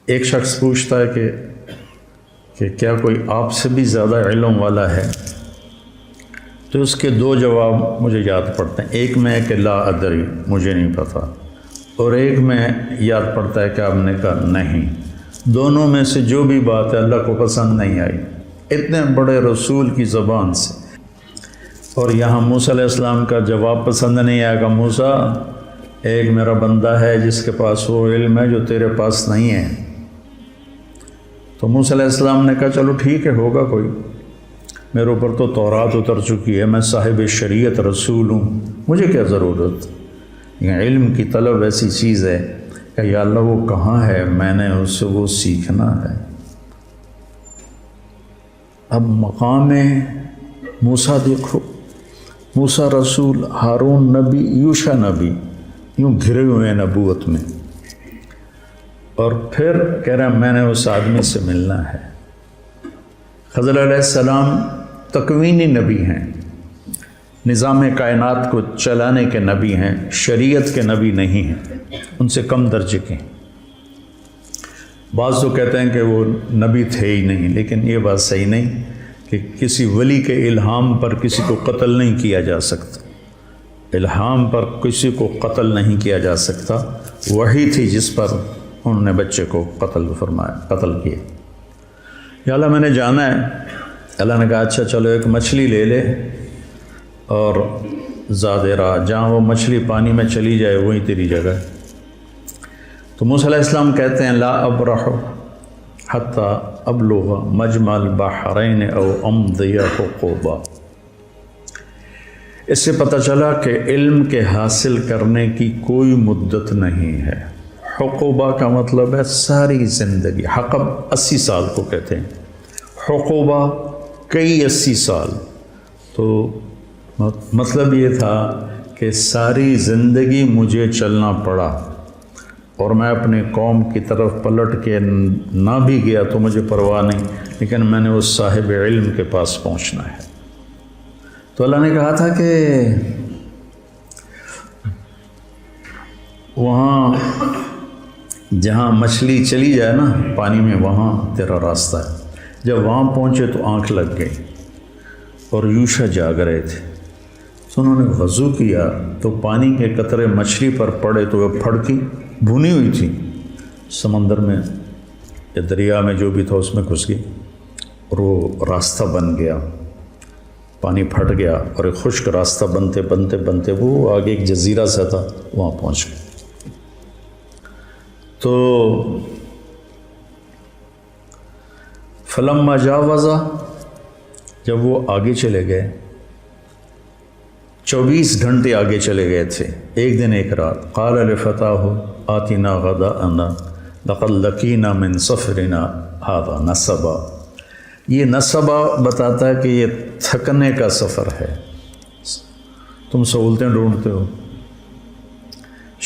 ایک شخص پوچھتا ہے کہ کیا کوئی آپ سے بھی زیادہ علم والا ہے؟ تو اس کے دو جواب مجھے یاد پڑتے ہیں. ایک میں کہ لا ادری، مجھے نہیں پتہ، اور ایک میں یاد پڑتا ہے کہ آپ نے کہا نہیں. دونوں میں سے جو بھی بات ہے اللہ کو پسند نہیں آئی اتنے بڑے رسول کی زبان سے. اور یہاں موسیٰ علیہ السلام کا جواب پسند نہیں آیا کہ موسیٰ، ایک میرا بندہ ہے جس کے پاس وہ علم ہے جو تیرے پاس نہیں ہے. تو موسیٰ علیہ السلام نے کہا چلو ٹھیک ہے، ہوگا کوئی، میرے اوپر تو تورات اتر چکی ہے، میں صاحب شریعت رسول ہوں، مجھے کیا ضرورت. یہ علم کی طلب ایسی چیز ہے کہ یا اللہ وہ کہاں ہے، میں نے اس سے وہ سیکھنا ہے. اب مقام موسیٰ دیکھو، موسیٰ رسول، ہارون نبی، یوشع نبی، یوں گھرے ہوئے ہیں نبوت میں، اور پھر کہہ رہا میں نے اس آدمی سے ملنا ہے. خضر علیہ السلام تکوینی نبی ہیں، نظام کائنات کو چلانے کے نبی ہیں، شریعت کے نبی نہیں ہیں، ان سے کم درجے کے ہیں. بعض تو کہتے ہیں کہ وہ نبی تھے ہی نہیں، لیکن یہ بات صحیح نہیں کہ کسی ولی کے الہام پر کسی کو قتل نہیں کیا جا سکتا. الہام پر کسی کو قتل نہیں کیا جا سکتا. وحی تھی جس پر انہوں نے بچے کو قتل کیا. یا اللہ میں نے جانا ہے. اللہ نے کہا اچھا چلو ایک مچھلی لے لے اور زیادہ راہ، جہاں وہ مچھلی پانی میں چلی جائے وہیں تیری جگہ ہے. تو موسیٰ علیہ السلام کہتے ہیں لا ابرح حتی ابلغ مجمع البحرین او امضی حقوبا. اس سے پتہ چلا کہ علم کے حاصل کرنے کی کوئی مدت نہیں ہے. حقوبہ کا مطلب ہے ساری زندگی. حقب 80 سال کو کہتے ہیں، حقوبہ کئی 80 سال. تو مطلب یہ تھا کہ ساری زندگی مجھے چلنا پڑا، اور میں اپنے قوم کی طرف پلٹ کے نہ بھی گیا تو مجھے پرواہ نہیں، لیکن میں نے اس صاحب علم کے پاس پہنچنا ہے. تو اللہ نے کہا تھا کہ وہاں جہاں مچھلی چلی جائے نا پانی میں، وہاں تیرا راستہ ہے. جب وہاں پہنچے تو آنکھ لگ گئی اور یوشع جاگ رہے تھے. تو انہوں نے وضو کیا تو پانی کے قطرے مچھلی پر پڑے تو وہ پھڑکی، بھونی ہوئی تھی، سمندر میں یا دریا میں جو بھی تھا اس میں گھس گئی، اور وہ راستہ بن گیا. پانی پھٹ گیا اور ایک خشک راستہ بنتے بنتے بنتے وہ آگے ایک جزیرہ سا تھا، وہاں پہنچ گئے. تو فلما جاوزا، جب وہ آگے چلے گئے، 24 گھنٹے آگے چلے گئے تھے، ایک دن ایک رات. قال لفتاه آتنا غداءنا لقد لقينا من سفرنا هذا نصبا. یہ نصبا بتاتا ہے کہ یہ تھکنے کا سفر ہے. تم سہولتیں ڈھونڈتے ہو،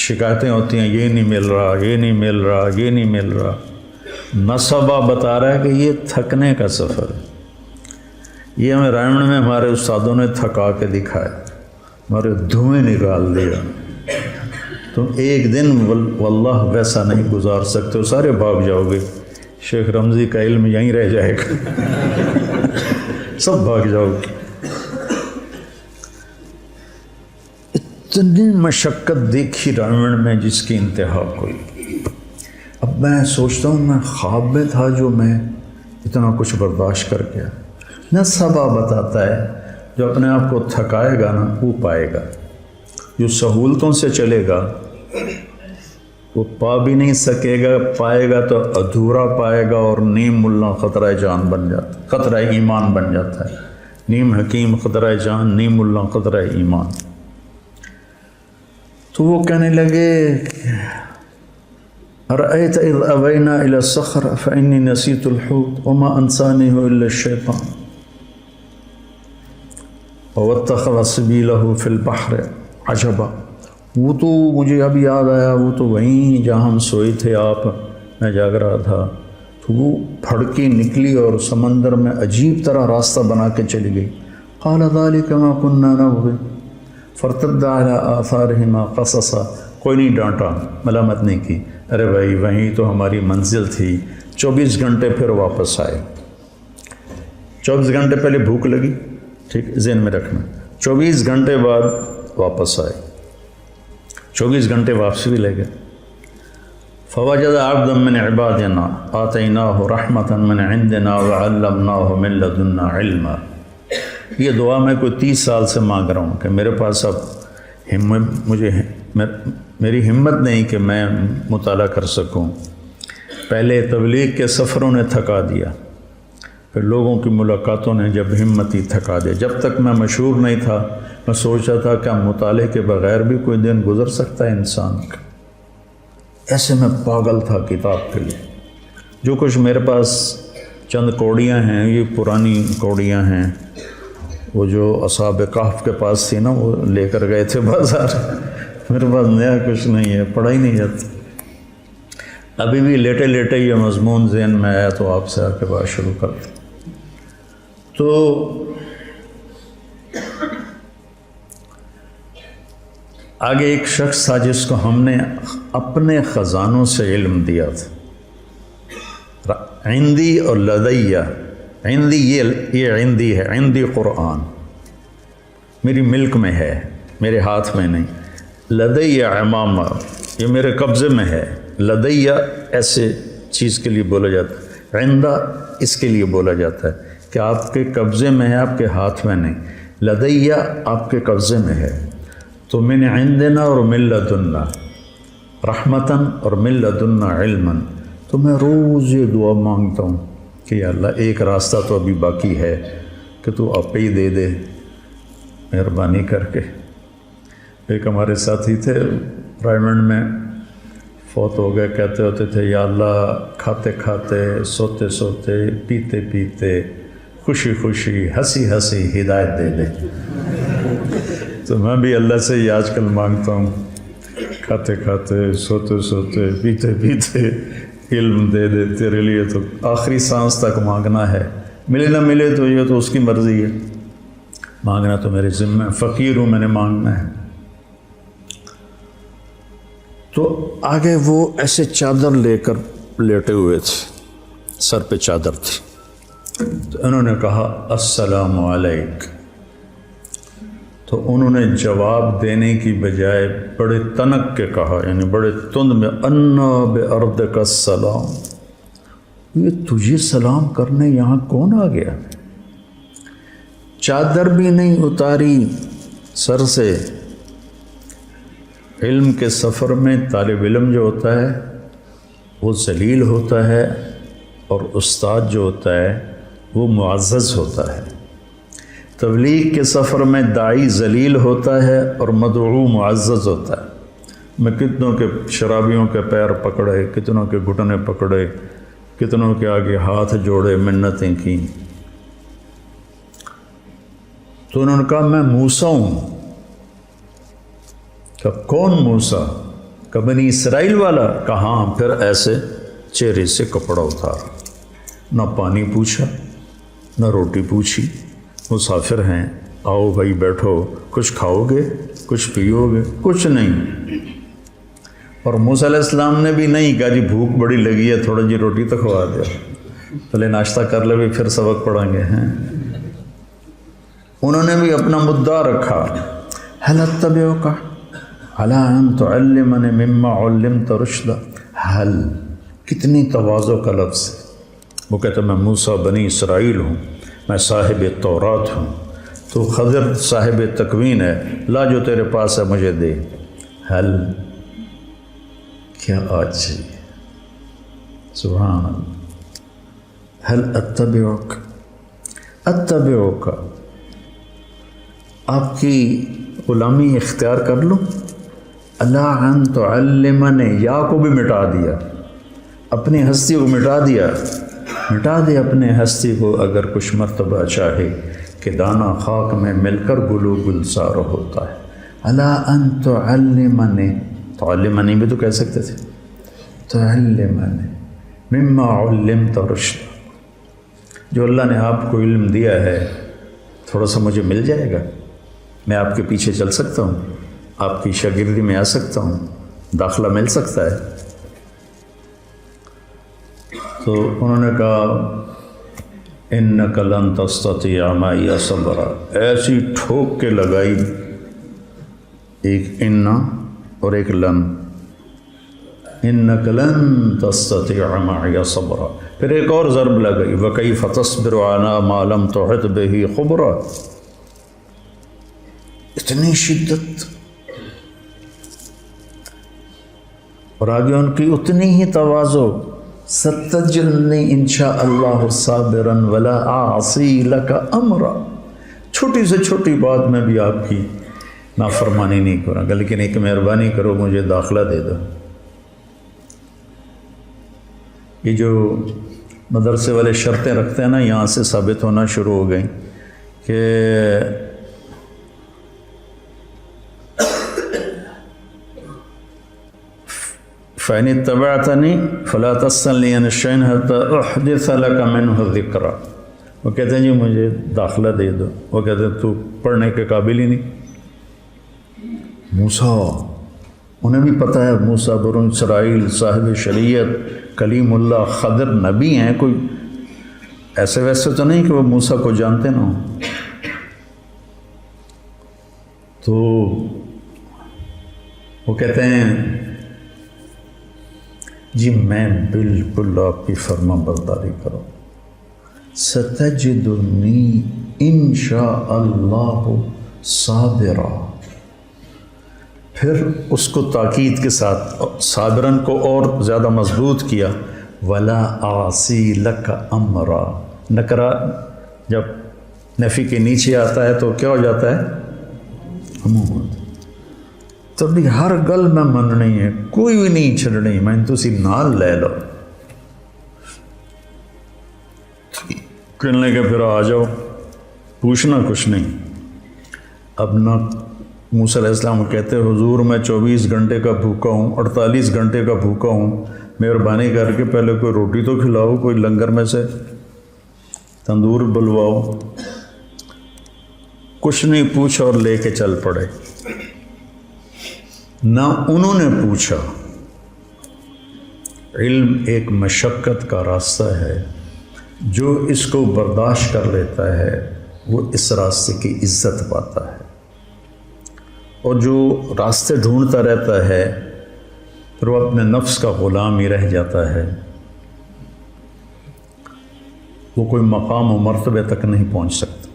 شکایتیں ہوتی ہیں یہ نہیں مل رہا، یہ نہیں مل رہا، یہ نہیں مل رہا. نصبا بتا رہا ہے کہ یہ تھکنے کا سفر ہے. یہ ہمیں رائمن میں ہمارے استادوں نے تھکا کے دکھایا، ہمارے دھوئیں نکال دیا. تم ایک دن واللہ ویسا نہیں گزار سکتے ہو، سارے بھاگ جاؤ گے. شیخ رمضی کا علم یہیں رہ جائے گا، سب بھاگ جاؤ گے. اتنی مشقت دیکھی رائمن میں جس کی انتہا کوئی. اب میں سوچتا ہوں میں خواب میں تھا جو میں اتنا کچھ برداشت کر گیا. نصبا بتاتا ہے جو اپنے آپ کو تھکائے گا نا وہ پائے گا، جو سہولتوں سے چلے گا وہ پا بھی نہیں سکے گا، پائے گا تو ادھورا پائے گا، اور نیم ملا خطرہ جان بن جاتا، خطرہ ایمان بن جاتا ہے. نیم حکیم خطرہ جان، نیم ملا خطرہ ایمان. تو وہ کہنے لگے ارأیت اذ اوینا الی الصخرۃ فانی نسیت الحوت وما انسانیہ الا الشیطان واتخذ سبیلہ فی البحر عجبا. وہ تو مجھے اب یاد آیا، وہ تو وہیں جہاں ہم سوئے تھے، آپ، میں جاگ رہا تھا، تو وہ پھڑکی نکلی اور سمندر میں عجیب طرح راستہ بنا کے چلی گئی. قال ذلک ما كنا نبغي فارتد على آثارهما قصصا. کوئی نہیں ڈانٹا، ملامت نہیں کی. ارے بھائی وہیں تو ہماری منزل تھی. 24 گھنٹے پھر واپس آئے. 24 گھنٹے پہلے بھوک لگی، ٹھیک ذہن میں رکھنا. 24 گھنٹے بعد واپس آئے. 24 گھنٹے واپسی بھی لے گئے. فوجد عبدا من عبادنا آتیناہ رحمۃ من عندنا وعلمناہ من لدنا علما. یہ دعا میں کوئی 30 سال سے مانگ رہا ہوں کہ میرے پاس اب میری ہمت نہیں کہ میں مطالعہ کر سکوں. پہلے تبلیغ کے سفروں نے تھکا دیا، پھر لوگوں کی ملاقاتوں نے جب ہمت ہی تھکا دیا. جب تک میں مشہور نہیں تھا میں سوچا تھا کہ مطالعے کے بغیر بھی کوئی دن گزر سکتا ہے انسان کا. ایسے میں پاگل تھا کتاب کے لیے. جو کچھ میرے پاس چند کوڑیاں ہیں، یہ پرانی کوڑیاں ہیں، وہ جو اصحاب کہف کے پاس تھی نا وہ لے کر گئے تھے بازار. میرے پاس نیا کچھ نہیں ہے، پڑھا ہی نہیں جاتا. ابھی بھی لیٹے لیٹے یہ مضمون ذہن میں آیا تو آپ سے آ کے بات شروع کر دیں. تو آگے ایک شخص تھا جس کو ہم نے اپنے خزانوں سے علم دیا تھا. عندی اور لدیہ. عندی یہ عندی ہے، عندی قرآن میری ملک میں ہے، میرے ہاتھ میں نہیں. لدیہ امامہ یہ میرے قبضے میں ہے. لدیہ ایسے چیز کے لیے بولا جاتا ہے. عندہ اس کے لیے بولا جاتا ہے کہ آپ کے قبضے میں ہے، آپ کے ہاتھ میں نہیں. لدیہ آپ کے قبضے میں ہے. تو من عندنا اور من لدنا رحمتاً اور من لدنا علماً. تو میں روز یہ دعا مانگتا ہوں کہ یا اللہ ایک راستہ تو ابھی باقی ہے کہ تو آپ ہی دے دے مہربانی کر کے. ایک ہمارے ساتھی تھے رائمنڈ میں، فوت ہو گئے. کہتے ہوتے تھے یا اللہ کھاتے کھاتے، سوتے سوتے، پیتے پیتے، خوشی خوشی، ہنسی ہنسی ہدایت دے دے. تو میں بھی اللہ سے یہ آج کل مانگتا ہوں، کھاتے کھاتے، سوتے سوتے، پیتے پیتے علم دے دے. تیرے لیے تو آخری سانس تک مانگنا ہے، ملے نہ ملے تو یہ تو اس کی مرضی ہے، مانگنا تو میرے ذمہ. فقیر ہوں، میں نے مانگنا ہے. تو آگے وہ ایسے چادر لے کر لیٹے ہوئے تھے، سر پہ چادر تھی. تو انہوں نے کہا السلام علیک. تو انہوں نے جواب دینے کی بجائے بڑے تنک کے کہا، یعنی بڑے تند میں، انا بارضک السلام. یہ تجھے سلام کرنے یہاں کون آ گیا؟ چادر بھی نہیں اتاری سر سے. علم کے سفر میں طالب علم جو ہوتا ہے وہ ذلیل ہوتا ہے، اور استاد جو ہوتا ہے وہ معزز ہوتا ہے. تبلیغ کے سفر میں داعی ذلیل ہوتا ہے اور مدعو معزز ہوتا ہے. میں کتنوں کے شرابیوں کے پیر پکڑے، کتنوں کے گھٹنے پکڑے، کتنوں کے آگے ہاتھ جوڑے، منتیں کی. تو انہوں نے کہا میں موسیٰ ہوں. کہ کون موسیٰ؟ کہ بنی اسرائیل والا. کہاں؟ پھر ایسے چہرے سے کپڑا اتارا. نہ پانی پوچھا، نہ روٹی پوچھی. مسافر ہیں، آؤ بھائی بیٹھو، کچھ کھاؤ گے، کچھ پیو گے؟ کچھ نہیں. اور موسیٰ علیہ السلام نے بھی نہیں کہا جی بھوک بڑی لگی ہے تھوڑا جی روٹی تو کھوا دیا، پہلے ناشتہ کر لے بھی پھر سبق پڑھیں گے. ہیں انہوں نے بھی اپنا مدعا رکھا. هل اتبعک علی ان تعلمنی مما علمت رشدا. حل کتنی تواضع کا لفظ ہے. وہ کہتا میں موسیٰ بنی اسرائیل ہوں، میں صاحب تورات ہوں، تو خضر صاحب تکوین ہے، لا جو تیرے پاس ہے مجھے دے. حل کیا آج چاہیے، سبحان اللہ. حل اتبعک، اتبعک آپ کی غلامی اختیار کر لوں. اللہ ان تعلمنی، یا کو بھی مٹا دیا، اپنی ہستی کو مٹا دیا. مٹا دے اپنے ہستی کو اگر کچھ مرتبہ چاہے کہ دانہ خاک میں مل کر گلو گلزار ہوتا ہے. اللہ ان تعلمنی، تعلمنی بھی تو کہہ سکتے تھے. تعلمنی مما علمت رشدا، جو اللہ نے آپ کو علم دیا ہے تھوڑا سا مجھے مل جائے گا، میں آپ کے پیچھے چل سکتا ہوں، آپ کی شاگردی میں آ سکتا ہوں، داخلہ مل سکتا ہے. تو انہوں نے کہا انک لن تستطیع معی صبرا، ایسی ٹھوک کے لگائی، ایک ان اور ایک لن، انک لن تستطیع معی صبرا، پھر ایک اور ضرب لگائی وکیف تصبر علی ما لم تحط بہ خبرا، اتنی شدت، اور آگے ان کی اتنی ہی تواضع، ستجدنی انشاء اللہ صابرا ولا اعصی لک امرا، چھوٹی سے چھوٹی بات میں بھی آپ کی نافرمانی نہیں کروں گا، لیکن ایک مہربانی کرو مجھے داخلہ دے دو۔ یہ جو مدرسے والے شرطیں رکھتے ہیں نا، یہاں سے ثابت ہونا شروع ہو گئیں کہ فَإِنِ اتَّبَعْتَنِي فَلَا تَسْأَلْنِي عَنِ الشَّيْءِ حَتَّى أُحْدِثَ لَكَ مِنْهُ ذِكْرًا، وہ کہتے ہیں جی مجھے داخلہ دے دو، وہ کہتے ہیں تو پڑھنے کے قابل ہی نہیں۔ موسیٰ، انہیں بھی پتہ ہے موسیٰ بنو اسرائیل صاحب شریعت کلیم اللہ خضر نبی ہیں، کوئی ایسے ویسے تو نہیں کہ وہ موسیٰ کو جانتے نہ ہوں۔ تو وہ کہتے ہیں جی میں بالکل آپ کی فرما برداری کروں، ستجدنی انشاء اللہ صابرا، پھر اس کو تاکید کے ساتھ صابرن کو اور زیادہ مضبوط کیا، ولا اعصی لک امرا، نکرہ جب نفی کے نیچے آتا ہے تو کیا ہو جاتا ہے؟ عموماً، تو بھی ہر گل میں مننی ہے، کوئی بھی نہیں چھڑنی، میں تسی نال لے لو، کہنے کے پھر آ جاؤ، پوچھنا کچھ نہیں۔ اب نہ موسیٰ علیہ السلام کہتے حضور میں 24 گھنٹے کا بھوکا ہوں، 48 گھنٹے کا بھوکا ہوں، مہربانی کر کے پہلے کوئی روٹی تو کھلاؤ، کوئی لنگر میں سے تندور بلواؤ، کچھ نہیں پوچھا اور لے کے چل پڑے۔ نہ انہوں نے پوچھا، علم ایک مشقت کا راستہ ہے، جو اس کو برداشت کر لیتا ہے وہ اس راستے کی عزت پاتا ہے، اور جو راستے ڈھونڈتا رہتا ہے پھر وہ اپنے نفس کا غلام ہی رہ جاتا ہے، وہ کوئی مقام و مرتبے تک نہیں پہنچ سکتا۔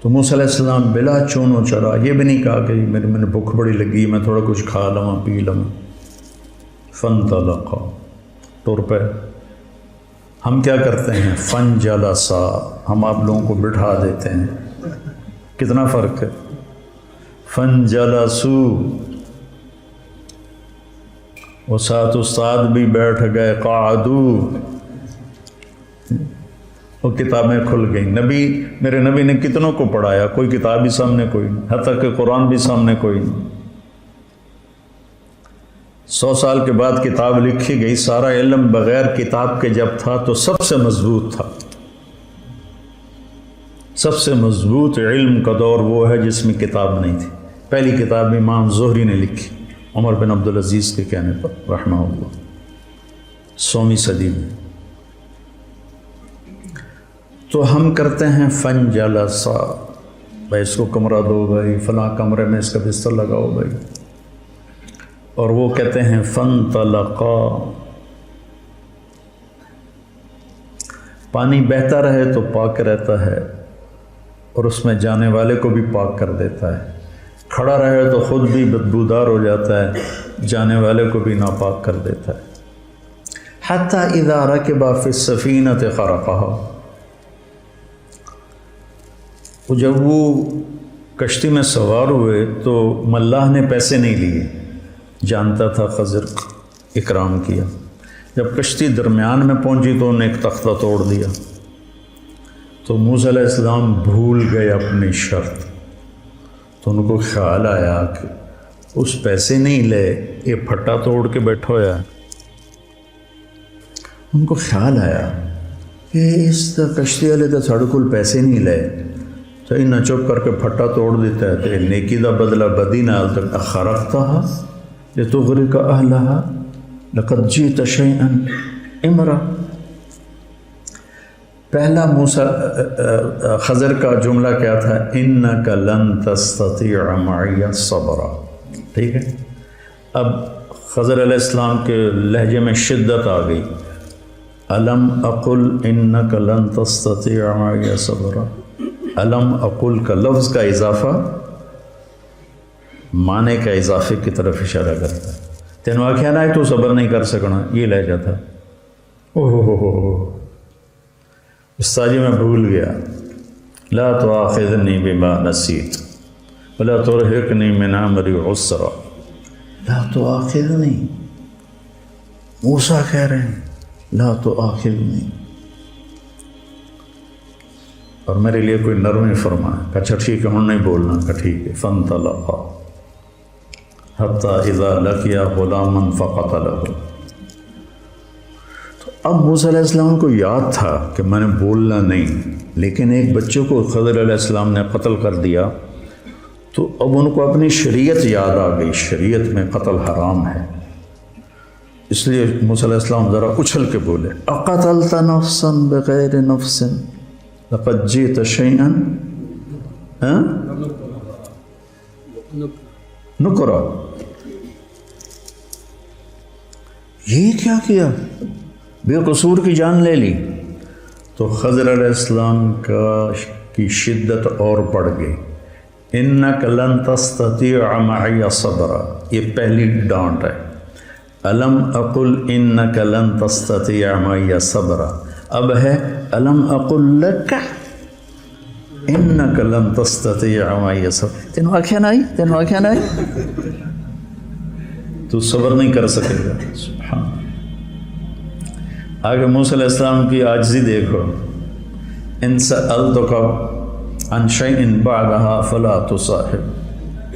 تو موسیٰ علیہ السلام بلا چون و چرا، یہ بھی نہیں کہا کہ میں بھوک بڑی لگی میں تھوڑا کچھ کھا لوں پی لوں، فانطلقا، ٹور پہ۔ ہم کیا کرتے ہیں؟ فانجلسا، ہم آپ لوگوں کو بٹھا دیتے ہیں، کتنا فرق ہے؟ فانجلسو، وہ ساتھ استاد بھی بیٹھ گئے، قعدو، وہ کتابیں کھل گئیں۔ میرے نبی نے کتنوں کو پڑھایا، کوئی کتاب بھی سامنے کوئی نہیں، حتیٰ کہ قرآن بھی سامنے کوئی نہیں۔ 100 سال کے بعد کتاب لکھی گئی، سارا علم بغیر کتاب کے جب تھا تو سب سے مضبوط تھا۔ سب سے مضبوط علم کا دور وہ ہے جس میں کتاب نہیں تھی۔ پہلی کتاب امام زہری نے لکھی، عمر بن عبدالعزیز کے کہنے پر رحمہ اللہ، 100ویں صدی میں۔ تو ہم کرتے ہیں فن جلسا، بھائی اس کو کمرہ دو، بھائی فلاں کمرے میں اس کا بستر لگاؤ بھائی، اور وہ کہتے ہیں فن طلقا، پانی بہتا رہے تو پاک رہتا ہے اور اس میں جانے والے کو بھی پاک کر دیتا ہے، کھڑا رہے تو خود بھی بدبودار ہو جاتا ہے، جانے والے کو بھی ناپاک کر دیتا ہے۔ حتی اذا رکب فی السفینۃ خرقہا، جب وہ کشتی میں سوار ہوئے تو ملاح نے پیسے نہیں لیے، جانتا تھا خضر اکرام کیا۔ جب کشتی درمیان میں پہنچی تو انہیں ایک تختہ توڑ دیا، تو موسیٰ علیہ السلام بھول گئے اپنی شرط، تو ان کو خیال آیا کہ اس پیسے نہیں لے، یہ پھٹا توڑ کے بیٹھا ہوا ہے۔ ان کو خیال آیا کہ اس کشتی والے تو ساڑھے کول پیسے نہیں لے، تو انہیں چپ کر کے پھٹا توڑ دیتا ہے، تو نیکی دا بدلہ بدی نال تک اخرقتہا لتغرق اہلہا لقد جئت شیئا امرا، پہلا خضر کا جملہ کیا تھا؟ انک لن تستطیع معی صبرا، ٹھیک ہے؟ اب خضر علیہ السلام کے لہجے میں شدت آ گئی، الم اقل انک لن تستطیع معی صبرا، الم اقل کا لفظ کا اضافہ معنی کا اضافے کی طرف اشارہ کرتا ہے۔ تینوں آخیا نہ تو صبر نہیں کر سکنا، یہ لہجہ تھا۔ استاد جی میں بھول گیا، لا تؤاخذنی بما نسیت ولا ترہقنی من امری عسرا، لا تؤاخذنی، موسیٰ کہہ رہے ہیں لا تؤاخذنی، اور میرے لیے کوئی نرمی فرمائے کہ اچھا ٹھیک ہے ہم نہیں بولنا، کہ ٹھیک ہے۔ فانطلقا حتی اذا لقیا غلاما فقتلہ، تو اب موسیٰ علیہ السلام کو یاد تھا کہ میں نے بولنا نہیں، لیکن ایک بچے کو خضر علیہ السلام نے قتل کر دیا، تو اب ان کو اپنی شریعت یاد آ گئی، شریعت میں قتل حرام ہے، اس لیے موسیٰ علیہ السلام ذرا اچھل کے بولے، اقتلت نفسا بغیر نفس لقد جئت شیئا نکرا، یہ کیا بے قصور کی جان لے لی۔ تو خضر علیہ السلام کی شدت اور بڑھ گئی، انک لن تستطیع معی صبرا، یہ پہلی ڈانٹ ہے۔ الم اقل انک لن تستطیع معی صبرا، اب ہے الم اقل لک انک لن تستطیع معی صبرا، تینوں آنکھیں نہ تو صبر نہیں کر سکے گا۔ سبحان اللہ۔ آگے موسیٰ علیہ السلام کی عاجزی دیکھو، ان سألتک عن شیء بعدها فلا تصاحب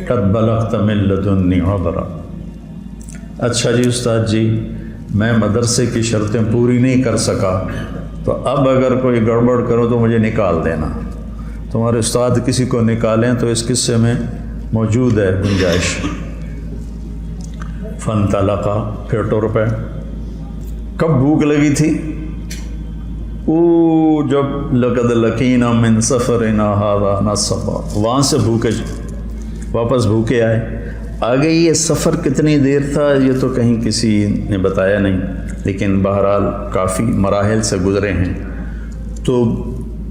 قد بلغت من لدنی عذرا، اچھا جی استاد جی میں مدرسے کی شرطیں پوری نہیں کر سکا، تو اب اگر کوئی گڑبڑ کرو تو مجھے نکال دینا، تمہارے استاد کسی کو نکالیں تو اس قصے میں موجود ہے گنجائش۔ فانطلقا، پھر ٹر پہ۔ کب بھوک لگی تھی؟ جب لقد لقینا من سفرنا ھذا نصبا، وہاں سے واپس بھوکے آئے۔ آگے یہ سفر کتنی دیر تھا یہ تو کہیں کسی نے بتایا نہیں، لیکن بہرحال کافی مراحل سے گزرے ہیں۔ تو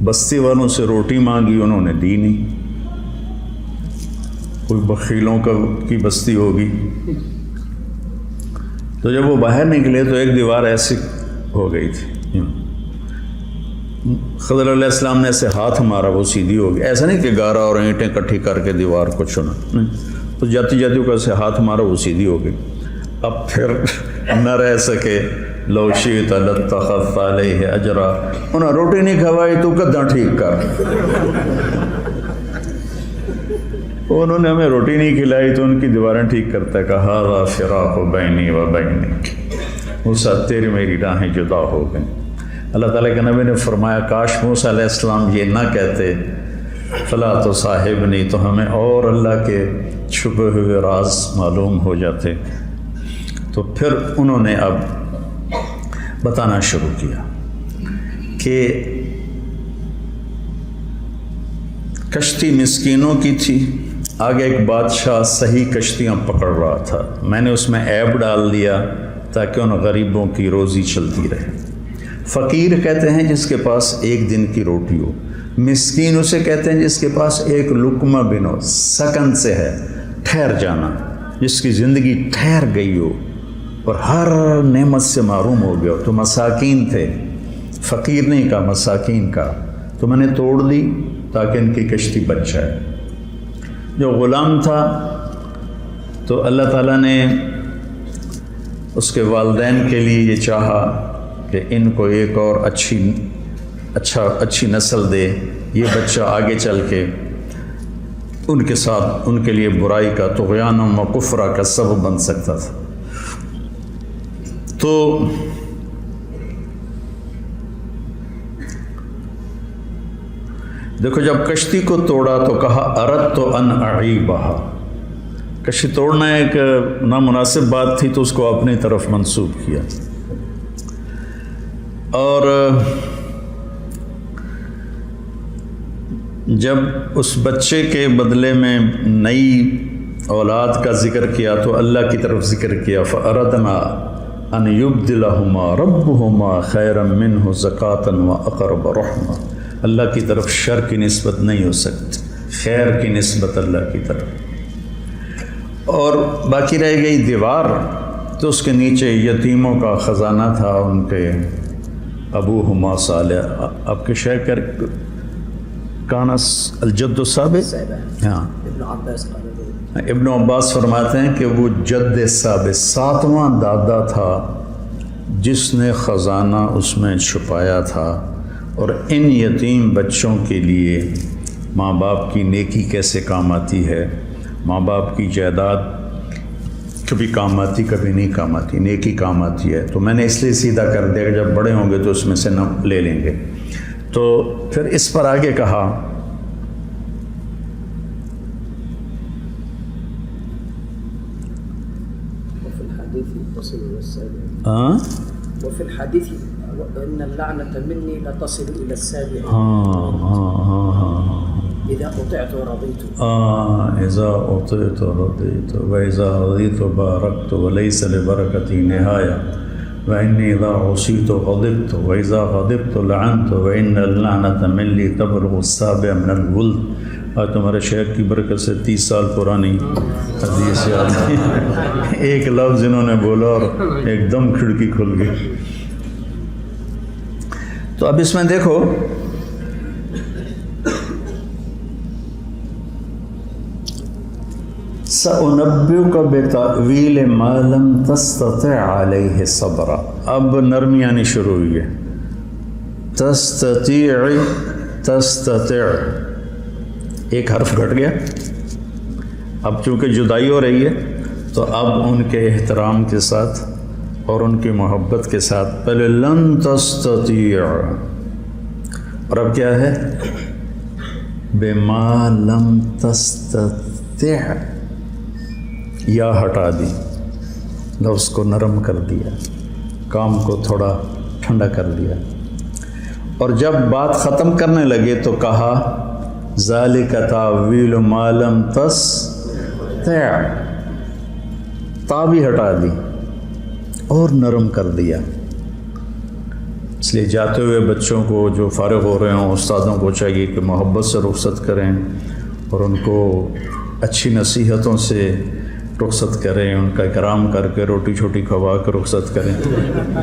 بستی والوں سے روٹی مانگی، انہوں نے دی نہیں، کوئی بخیلوں کی بستی ہوگی۔ تو جب وہ باہر نکلے تو ایک دیوار ایسی ہو گئی تھی، خضر علیہ السلام نے ایسے ہاتھ مارا وہ سیدھی ہو گئی، ایسا نہیں کہ گارا اور اینٹیں کٹھی کر کے دیوار کو چنا، تو جاتی کو ایسے ہاتھ مارا وہ سیدھی ہو گئی۔ اب پھر نہ رہ سکے، لو شئت لاتخذت علیہ اجرا، انہیں روٹی نہیں کھوائی تو کداں ٹھیک کر، انہوں نے ہمیں روٹی نہیں کھلائی تو ان کی دیواریں ٹھیک کرتا ہے، کہا ھذا فراق بینی و بینک، موسیٰ تیری میری راہیں جدا ہو گئیں۔ اللہ تعالیٰ کے نبی نے فرمایا کاش موسیٰ علیہ السلام یہ نہ کہتے فلا تصاحبنی، تو ہمیں اور اللہ کے چھپے ہوئے راز معلوم ہو جاتے۔ تو پھر انہوں نے اب بتانا شروع کیا کہ کشتی مسکینوں کی تھی، آگے ایک بادشاہ صحیح کشتیاں پکڑ رہا تھا، میں نے اس میں عیب ڈال دیا تاکہ ان غریبوں کی روزی چلتی رہے۔ فقیر کہتے ہیں جس کے پاس ایک دن کی روٹی ہو، مسکین اسے کہتے ہیں جس کے پاس ایک لقمہ بن ہو، سکن سے ہے، ٹھہر جانا، جس کی زندگی ٹھہر گئی ہو اور ہر نعمت سے محروم ہو گیا ہو۔ تو مساکین تھے، فقیر نہیں کہا، مساکین کا، تو میں نے توڑ دی تاکہ ان کی کشتی بچ جائے۔ جو غلام تھا تو اللہ تعالیٰ نے اس کے والدین کے لیے یہ چاہا کہ ان کو ایک اور اچھی نسل دے، یہ بچہ آگے چل کے ان کے ساتھ ان کے لیے برائی کا، طغیان و کفرہ کا سبب بن سکتا تھا۔ تو دیکھو جب کشتی کو توڑا تو کہا اردت ان اعیبہا، کشتی توڑنا ایک نامناسب بات تھی تو اس کو اپنی طرف منسوب کیا۔ اور جب اس بچے کے بدلے میں نئی اولاد کا ذکر کیا تو اللہ کی طرف ذکر کیا، فَأَرَدْنَا أَنْ يُبْدِلَهُمَا رَبُّهُمَا خَيْرًا مِّنْهُ زَكَاةً وَأَقْرَبَ رَحْمًا۔ اللہ کی طرف شر کی نسبت نہیں ہو سکتی، خیر کی نسبت اللہ کی طرف۔ اور باقی رہ گئی دیوار، تو اس کے نیچے یتیموں کا خزانہ تھا، ان کے ابوہما صالح، آپ کے شیخ کانس الجد الثابت، ہاں ابن عباس فرماتے ہیں کہ وہ جد ثابت 7واں دادا تھا جس نے خزانہ اس میں چھپایا تھا۔ اور ان یتیم بچوں کے لیے ماں باپ کی نیکی کیسے کام آتی ہے، ماں باپ کی جائیداد کبھی کام آتی کبھی نہیں کام آتی، نیکی کام آتی ہے۔ تو میں نے اس لیے سیدھا کر دیا کہ جب بڑے ہوں گے تو اس میں سے نہ لے لیں گے۔ تو پھر اس پر آگے کہا وفي الحديث ان اللعنة مني لا تصل الى السابع اذا اطعت رضيت اذا اطعت رضيت واذا رضيت باركت وليس لبركتي نهاية واني اذا عصيت غضبت واذا غضبت لعنت وان اللعنة مني تبلغ السابع من الولد۔ آج تمہارے شیخ کی برکت سے 30 سال پرانی حدیث یاد ہے، ایک لفظ انہوں نے بولا اور ایک دم کھڑکی کھل گئی۔ تو اب اس میں دیکھو سأنبئك بتأویل ما لم تستطع علیہ صبرا۔ اب نرمی آنی شروع ہوئی ہے، تستطيع ایک حرف گھٹ گیا۔ اب چونکہ جدائی ہو رہی ہے تو اب ان کے احترام کے ساتھ اور ان کی محبت کے ساتھ پہلے لن تستطيع، اور اب کیا ہے بما لم تستطع، یا ہٹا دی، لفظ کو نرم کر دیا، کام کو تھوڑا ٹھنڈا کر دیا۔ اور جب بات ختم کرنے لگے تو کہا ذالک تاویل ما لم تستطع، تا بھی ہٹا دی اور نرم کر دیا۔ اس لیے جاتے ہوئے بچوں کو جو فارغ ہو رہے ہوں، استادوں کو چاہیے کہ محبت سے رخصت کریں اور ان کو اچھی نصیحتوں سے رخصت کریں، ان کا اکرام کر کے روٹی چھوٹی کھوا کے رخصت کریں۔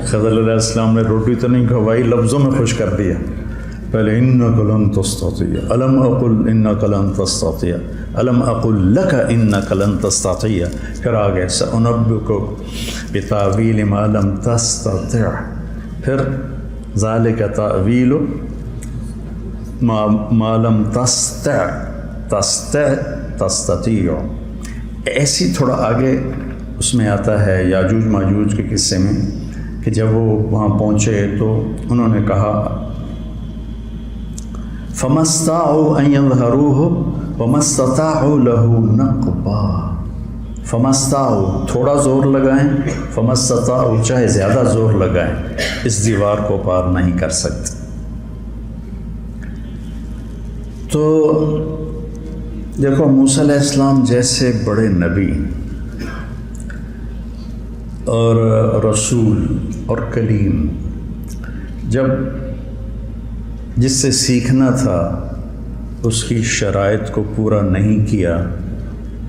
خضر علیہ السلام نے روٹی تو نہیں کھوائی، لفظوں میں خوش کر دیا۔ پہلے انک لن تستطیع، الم اقل انک لن تستطیع، الم اقل لک انک لن تستطیع، پھر آگے سأنبئک بتأویل ما لم تستطع، پھر ذالک تأویل ما لم تستطیع۔ ایسی تھوڑا آگے اس میں آتا ہے یاجوج ماجوج کے قصے میں کہ جب وہ وہاں پہنچے تو انہوں نے کہا فَمَا اسْتَطَاعُوا أَن يَظْهَرُوهُ وَمَا اسْتَطَاعُوا لَهُ نَقْبًا۔ فَمَا اسْتَطَاعُوا تھوڑا زور لگائیں، فَمَا اسْتَطَاعُوا چاہے زیادہ زور لگائیں، اس دیوار کو پار نہیں کر سکتے۔ تو دیکھو موسیٰ علیہ السلام جیسے بڑے نبی اور رسول اور کلیم، جب جس سے سیکھنا تھا اس کی شرائط کو پورا نہیں کیا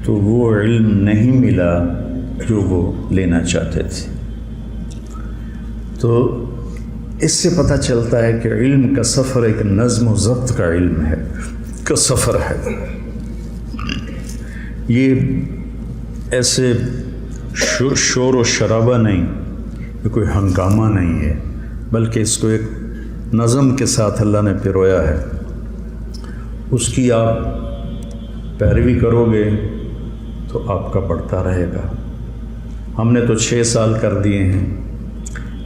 تو وہ علم نہیں ملا جو وہ لینا چاہتے تھے۔ تو اس سے پتہ چلتا ہے کہ علم کا سفر ایک نظم و ضبط کا علم ہے، کا سفر ہے۔ یہ ایسے شور و شرابہ نہیں، یہ کوئی ہنگامہ نہیں ہے، بلکہ اس کو ایک نظم کے ساتھ اللہ نے پرویا ہے۔ اس کی آپ پیروی کرو گے تو آپ کا بڑھتا رہے گا۔ ہم نے تو 6 سال کر دیے ہیں،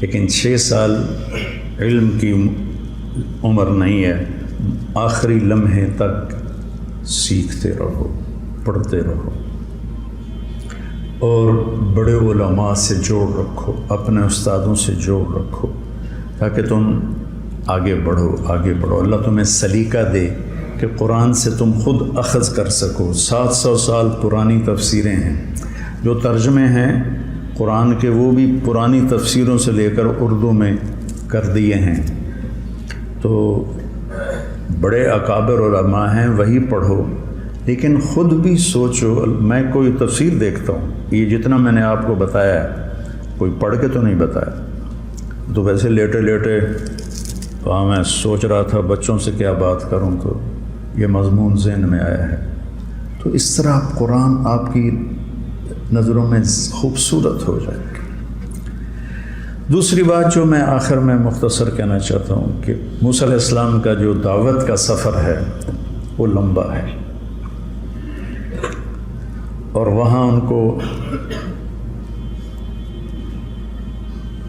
لیکن 6 سال علم کی عمر نہیں ہے، آخری لمحے تک سیکھتے رہو، پڑھتے رہو، اور بڑے علماء سے جوڑ رکھو، اپنے استادوں سے جوڑ رکھو، تاکہ تم آگے بڑھو. اللہ تمہیں سلیقہ دے کہ قرآن سے تم خود اخذ کر سکو. 700 سال پرانی تفسیریں ہیں، جو ترجمے ہیں قرآن کے وہ بھی پرانی تفسیروں سے لے کر اردو میں کر دیے ہیں. تو بڑے اکابر علماء ہیں، وہی پڑھو، لیکن خود بھی سوچو. میں کوئی تفسیر دیکھتا ہوں، یہ جتنا میں نے آپ کو بتایا ہے کوئی پڑھ کے تو نہیں بتایا، تو ویسے لیٹے تو میں سوچ رہا تھا بچوں سے کیا بات کروں، تو یہ مضمون ذہن میں آیا ہے. تو اس طرح قرآن آپ کی نظروں میں خوبصورت ہو جائے گا. دوسری بات جو میں آخر میں مختصر کہنا چاہتا ہوں کہ موسیٰ علیہ السلام کا جو دعوت کا سفر ہے وہ لمبا ہے، اور وہاں ان کو